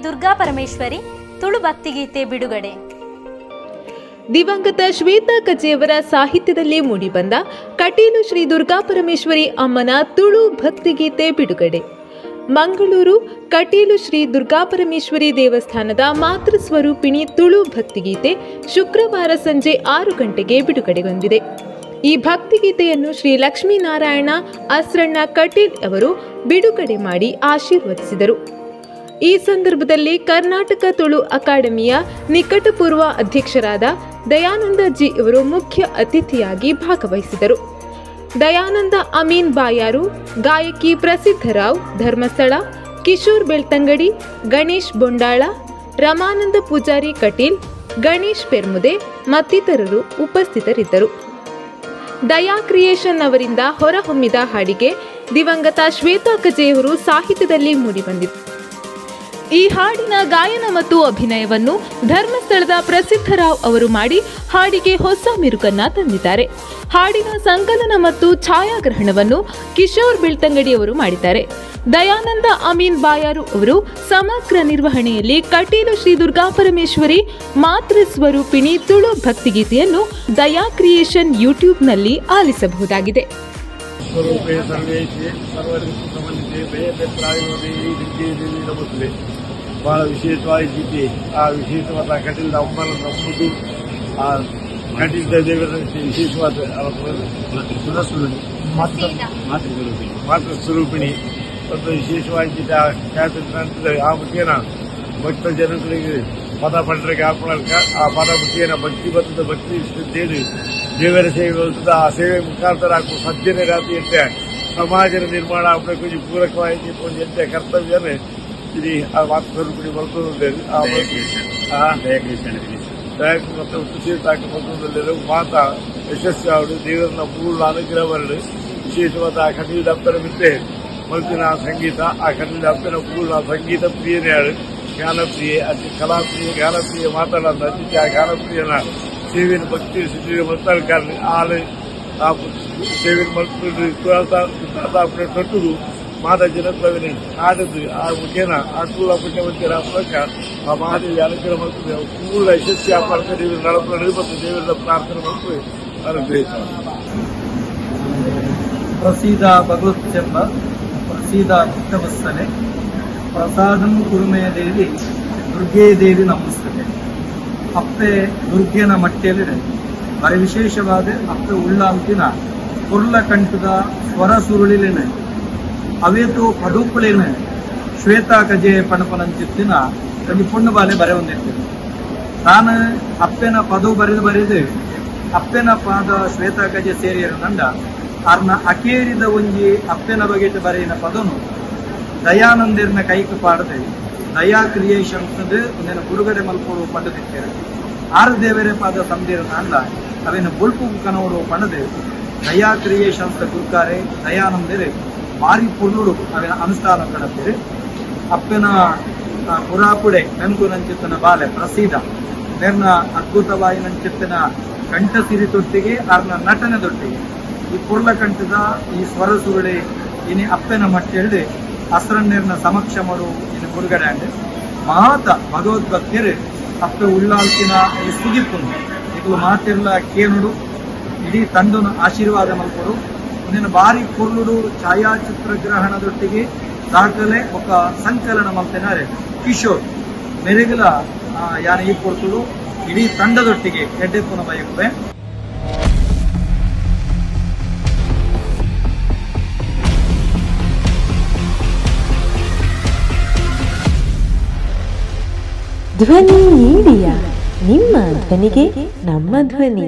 ದುರ್ಗಾ ಪರಮೇಶ್ವರಿ ತುಳು ಭಕ್ತಿಗೀತೆ ಬಿಡುಗಡೆ. ದಿವಂಗತ ಶ್ವೇತಾ ಕಜೆಯವರ ಸಾಹಿತ್ಯದಲ್ಲಿ ಮೂಡಿಬಂದ ಕಟೀಲು ಶ್ರೀ ದುರ್ಗಾ ಪರಮೇಶ್ವರಿ ಅಮ್ಮನ ತುಳು ಭಕ್ತಿಗೀತೆ ಬಿಡುಗಡೆ. ಮಂಗಳೂರು ಕಟೀಲು ಶ್ರೀ ದುರ್ಗಾ ಪರಮೇಶ್ವರಿ ದೇವಸ್ಥಾನದ ಮಾತೃ ಸ್ವರೂಪಿಣಿ ತುಳು ಭಕ್ತಿಗೀತೆ ಶುಕ್ರವಾರ ಸಂಜೆ 6 ಗಂಟೆಗೆ ಬಿಡುಗಡೆಗೊಂಡಿದೆ. ಈ ಭಕ್ತಿಗೀತೆಯನ್ನು ಶ್ರೀ ಲಕ್ಷ್ಮೀನಾರಾಯಣ ಅಸ್ರಣ್ಣ ಕಟೀಲ್ ಅವರು ಬಿಡುಗಡೆ ಮಾಡಿ ಆಶೀರ್ವದಿಸಿದರು. ಈ ಸಂದರ್ಭದಲ್ಲಿ ಕರ್ನಾಟಕ ತುಳು ಅಕಾಡೆಮಿಯ ನಿಕಟಪೂರ್ವ ಅಧ್ಯಕ್ಷರಾದ ದಯಾನಂದ ಜಿ ಅವರು ಮುಖ್ಯ ಅತಿಥಿಯಾಗಿ ಭಾಗವಹಿಸಿದರು. ದಯಾನಂದ ಅಮೀನ್ ಬಾಯಾರು, ಗಾಯಕಿ ಪ್ರಸಿದ್ಧರಾವ್ ಧರ್ಮಸ್ಥಳ, ಕಿಶೋರ್ ಬೆಳ್ತಂಗಡಿ, ಗಣೇಶ್ ಬೊಂಡಾಳ, ರಮಾನಂದ ಪೂಜಾರಿ ಕಟೀಲ್, ಗಣೇಶ್ ಪೆರ್ಮುದೆ ಮತ್ತಿತರರು ಉಪಸ್ಥಿತರಿದ್ದರು. ದಯಾ ಕ್ರಿಯೇಷನ್ ಅವರಿಂದ ಹೊರಹೊಮ್ಮಿದ ಹಾಡಿಗೆ ದಿವಂಗತ ಶ್ವೇತಾ ಕಜೆಯವರು ಸಾಹಿತ್ಯದಲ್ಲಿ ಮೂಡಿಬಂದಿದೆ. ಈ ಹಾಡಿನ ಗಾಯನ ಮತ್ತು ಅಭಿನಯವನ್ನು ಧರ್ಮಸ್ಥಳದ ಪ್ರಸಿದ್ಧರಾವ್ ಅವರು ಮಾಡಿ ಹಾಡಿಗೆ ಹೊಸ ಮೆರುಗನ್ನ ತಂದಿದ್ದಾರೆ. ಹಾಡಿನ ಸಂಕಲನ ಮತ್ತು ಛಾಯಾಗ್ರಹಣವನ್ನು ಕಿಶೋರ್ ಬೆಳ್ತಂಗಡಿ ಅವರು ಮಾಡಿದ್ದಾರೆ. ದಯಾನಂದ ಅಮೀನ್ ಬಾಯಾರು ಅವರು ಸಮಗ್ರ ನಿರ್ವಹಣೆಯಲ್ಲಿ ಕಟೀಲು ಶ್ರೀ ದುರ್ಗಾ ಪರಮೇಶ್ವರಿ ಮಾತೃ ಸ್ವರೂಪಿಣಿ ತುಳು ಭಕ್ತಿಗೀತೆಯನ್ನು ದಯಾ ಕ್ರಿಯೇಷನ್ ಯೂಟ್ಯೂಬ್ನಲ್ಲಿ ಆಲಿಸಬಹುದಾಗಿದೆ. ಬಹಳ ವಿಶೇಷವಾಗಿ ಗೀತೆ, ಆ ವಿಶೇಷವಾದ ಕಟೀಲದ ಅಮ್ಮನ ನಂಬುದು, ಆ ಕಟೀಲದ ದೇವರ ವಿಶೇಷವಾದ ಮಾತೃ ಸ್ವರೂಪಿಣಿ ಒಂದು ವಿಶೇಷವಾಗಿ ಗೀತೆ ನಂತರ ಆ ಮುಖೇನ ಭಕ್ತ ಜನಗಳಿಗೆ ಪದ ಪಂಡ್ರಿಗೆ ಹಾಕೊಳ್ಳಕ ಆ ಪದ ಮುಖೇನ ಭಕ್ತಿ ಬರ್ತದ ಭಕ್ತಿ ಶ್ರದ್ಧೆಯಲ್ಲಿ ದೇವರ ಸೇವೆ ಆ ಸೇವೆ ಮುಖಾಂತರ ಹಾಕುವ ಸಜ್ಜನೆ ರಾತ್ರಿ ಅಂತ ಸಮಾಜದ ನಿರ್ಮಾಣ ಅವರಿಗೆ ಪೂರಕವಾಗಿ ಒಂದು ಎಂತ ಕರ್ತವ್ಯನೇ ఇది ఆ వాతావరణం బడుతుంది. ಮತ್ತು ಉತ್ತೇಜ ಮಾತ ಯಶಸ್ವಿ ಅವರು ದೇವರನ್ನ ಪೂರ್ಣ ಅನುಗ್ರಹವನ್ನು ವಿಶೇಷವಾದ ಆ ಕಟೀಲದ ಅಪ್ಪನ ಮಿತ್ತೆ ಮಲ್ತಿನ ಸಂಗೀತ, ಆ ಕಟೀಲದ ಅಪ್ಪನ ಪೂರ್ಣ ಸಂಗೀತ ಪ್ರಿಯನೇ ಯಾರು ಜ್ಞಾನಪ್ರಿಯೆ, ಅತಿ ಕಲಾಪ್ರಿಯ ಜ್ಞಾನಪ್ರಿಯ ಮಾತಾಡೋದು ಅತಿಥಿ ಆ ಜ್ಞಾನಪ್ರಿಯನ ಸೇವೆಯನ್ನು ಭಕ್ತಿ ಸಿದ್ಧಿಗೆ ಮಾತಾಡ್ತಾರೆ. ಆಳು ಆ ಸೇವೆಯನ್ನು ಮಲ್ತು ತೊಟ್ಟುದು ಮಾದ ಜನತ್ವವಿನ ಆಡದು ಆ ಮುಖೇನ ಆ ತುಳ ಪುಣ್ಯವಂತರ ಮೂಲಕ ಆ ಮಹಾದೇವಿ ಅನುಗ್ರಹ ಮಾಡ್ತದೆ. ಪೂರ್ಣ ಯಶಸ್ವಿ ಆ ಪಾರ್ಕ ದೇವಿ ನಡೆಯುತ್ತೆ. ದೇವರ ಪ್ರಾರ್ಥನೆ ಮಾಡ್ತದೆ. ಅನುಗ್ರಹಿಸ ಪ್ರಸೀದ ಭಗವತ್ತೆಂಬ ಪ್ರಸೀದ ಚಿತ್ತವತ್ಸಲೆ ಪ್ರಸಾದಂ ಕುರುಮೆಯ ದೇವಿ ದುರ್ಗೆ ದೇವಿ ನಮಸ್ತದೆ. ಅಪ್ಪೆ ದುರ್ಗೆನ ಮಟ್ಟೆಯಲ್ಲಿ ಬರೀ ವಿಶೇಷವಾದ ಅಪ್ಪೆ ಉಳ್ಳಾಂತಿನ ಕುರ್ಲ ಕಂಠದ ಸ್ವರ ಸುರುಳಿಲೇನೆ ಅವೇತು ಪಡುಪುಳೇನೆ ಶ್ವೇತಾ ಕಜೆ ಪಣಪನಂಚಿತ್ತಿನ ಒಂದು ಪುಣ್ಣ ಬಾಲೆ ಬರೆ ಹೊಂದಿರ್ತೇನೆ. ನಾನು ಅಪ್ಪೆನ ಪದವು ಬರೆದು ಅಪ್ಪೆನ ಪಾದ ಶ್ವೇತಾ ಕಜೆ ಸೇರಿಯರು ನಂಡ ಅರ್ನ ಅಕೇರಿದ ಒಂಜಿ ಅಪ್ಪೆನ ಬಗೆಟ್ ಬರೆಯಿನ ಪದನು ದಯಾನಂದರ್ನ ಕೈಕು ಪಾಡದೆ ದಯಾ ಕ್ರಿಯೇಷನ್ಸ್ ಒಂದೇನು ಬಿಡುಗಡೆ ಮಲ್ಪೋಡು ಪಂಡದಿರ್ತೇವೆ. 6 ದೇವರೇ ಪಾದ ಸಂದಿರ ನಂಡ ಅವೇನು ಬುಲ್ಪು ಕನೋಡು ಪಣದೆ ದಯಾ ಕ್ರಿಯೇಷನ್ಸ್ ಗುರುಕಾರೆ ದಯಾನಂದರೇ ಭಾರಿ ಪುರುಳು ಅವಿನ ಅನುಷ್ಠಾನ ಕಡತೀರಿ. ಅಪ್ಪನ ಪುರಾಪುಡೆ ಮೆಂಗು ನಂಚಿತ್ತನ ಬಾಲೆ ಪ್ರಸೀದ ನೆರ್ನ ಅದ್ಭುತವಾಗಿ ನಂಚಿತ್ತನ ಕಂಠ ಸಿರಿ ತೊಟ್ಟಿಗೆ ಅರ್ನ ನಟನೆ ತೊಟ್ಟಿಗೆ ಈ ಪುರ್ಲ ಕಂಠದ ಈ ಸ್ವರ ಸುರುಳಿ ಇನಿ ಅಪ್ಪನ ಮಟ್ಟೆಳ್ಳಿ ಅಸ್ರಣ್ಣೆರ್ನ ಸಮಕ್ಷ ಮಾಡು ಇನ್ನು ಬಿಡುಗಡೆ ಅಂಡೆ ಮಾತ ಭಗವದ್ಭಕ್ತರು ಅಪ್ಪೆ ಉಳ್ಳಾಲ್ಕಿನ ಈ ಸುಗಿಪ್ಪುಂಡು ಈಗಲೂ ಮಾತಿರ್ಲ ಕೇನುಡು ಇಡೀ ತಂಡನ ಆಶೀರ್ವಾದ ಮಲ್ಪಡು. నేను భారీ పొర్లుడు ఛాయాచిత్రగ్రహణదొట్టిಗೆ ದಾಖಲೆ ఒక ಸಂಕಲನ ಮಾಡ್ತೇನೆ ಕಿಶೋರ್ ಮೆರೆಗಲ ಯಾನ ಈ ಕೊಡ್ತುಡು ಇಡೀ ತಂಡದೊಟ್ಟಿಗೆ ಎಡ್ಡೆಪ್ಪನ ಬಯಕುವೆ. ಧ್ವನಿ ಮೀಡಿಯಾ, ನಿಮ್ಮ ಧ್ವನಿಗೆ ನಮ್ಮ ಧ್ವನಿ.